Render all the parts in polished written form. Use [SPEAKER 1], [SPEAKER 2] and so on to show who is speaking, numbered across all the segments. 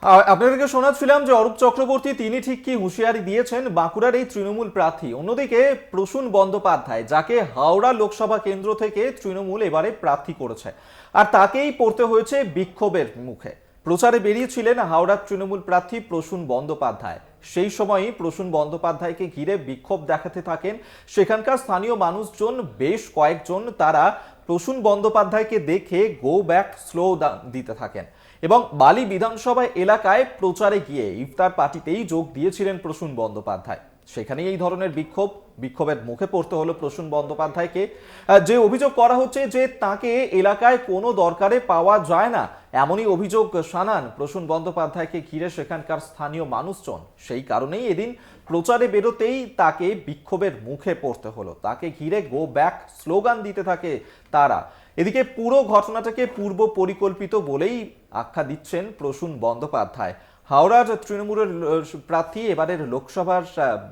[SPEAKER 1] আপনাদেরকে শোনাচ্ছিলাম যে অরূপ চক্রবর্তী তিনি ঠিক কি হুঁশিয়ারি দিয়েছেন বাঁকুড়ার এই তৃণমূল প্রার্থী। অন্যদিকে প্রসূন বন্দ্যোপাধ্যায়, যাকে হাওড়া লোকসভা কেন্দ্র থেকে তৃণমূল এবারে প্রার্থী করেছে, আর তাকেই পড়তে হয়েছে বিক্ষোভের মুখে। প্রচারে বেরিয়েছিলেন হাওড়ার তৃণমূল প্রার্থী প্রসূন বন্দ্যোপাধ্যায়। সেই সময়ই প্রসূন বন্দ্যোপাধ্যায়কে ঘিরে বিক্ষোভ দেখাতে থাকেন সেখানকার স্থানীয় মানুষজন। বেশ কয়েকজন তারা প্রসূন বন্দ্যোপাধ্যায়কে দেখে গো ব্যাক স্লোগান দিতে থাকেন এবং বালি বিধানসভা এলাকায় প্রচারে গিয়ে ইফতার পার্টিতেই যোগ দিয়েছিলেন প্রসূন বন্দ্যোপাধ্যায়। সেখানেই এই ধরনের বিক্ষোভের মুখে পড়তে হলো প্রসূন বন্দ্যোপাধ্যায়কে। যে অভিযোগ করা হচ্ছে যে তাকে এলাকায় কোনো দরকারে পাওয়া যায় না, এমনই অভিযোগ শানান প্রসূন বন্দ্যোপাধ্যায়কে ঘিরে সেখানকার স্থানীয় মানুষজন। সেই কারণেই এদিন প্রচারে বেরোতেই তাকে বিক্ষোভের মুখে পড়তে হলো। তাকে ঘিরে গো ব্যাক স্লোগান দিতে থাকে তারা। এদিকে পুরো ঘটনাটাকে পূর্ব পরিকল্পিত বলেই আখ্যা দিচ্ছেন প্রসূন বন্দ্যোপাধ্যায়। হাওড়ার তৃণমূলের প্রার্থী এবারের লোকসভার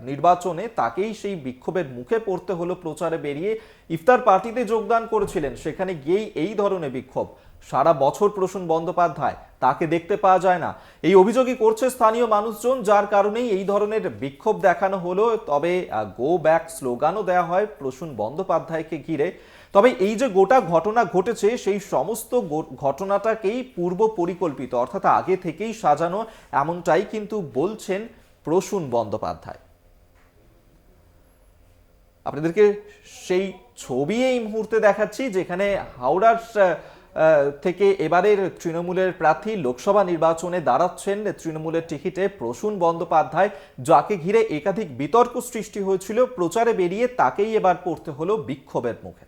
[SPEAKER 1] নির্বাচনে তাকেই সেই বিক্ষোভের মুখে পড়তে হলো। প্রচারে বেরিয়ে ইফতার পার্টিতে যোগদান করেছিলেন, সেখানে গিয়েই এই ধরনের বিক্ষোভ। সারা বছর প্রসূন বন্দ্যোপাধ্যায়, তাকে দেখতে পাওয়া যায় না, এই অভিযোগই করছে স্থানীয় মানুষজন, যার কারণেই এই ধরনের বিক্ষোভ দেখানো হলো। তবে গো ব্যাক স্লোগানও দেওয়া হয় প্রসূন বন্দ্যোপাধ্যায়কে ঘিরে। তবে এই যে গোটা ঘটনা ঘটেছে, সেই সমস্ত ঘটনাটাকেই পূর্ব পরিকল্পিত, অর্থাৎ আগে থেকেই সাজানো, এমনটাই কিন্তু বলছেন প্রসূন বন্দ্যোপাধ্যায়। আপনাদেরকে সেই ছবি এই মুহূর্তে দেখাচ্ছি, যেখানে হাওড়ার থেকে এবারের তৃণমূলের প্রার্থী লোকসভা নির্বাচনে দাঁড়াচ্ছেন তৃণমূলের টিকিটে প্রসূন বন্দ্যোপাধ্যায়, যাকে ঘিরে একাধিক বিতর্ক সৃষ্টি হয়েছিল। প্রচারে বেরিয়ে তাকেই এবার পড়তে হলো বিক্ষোভের মুখে।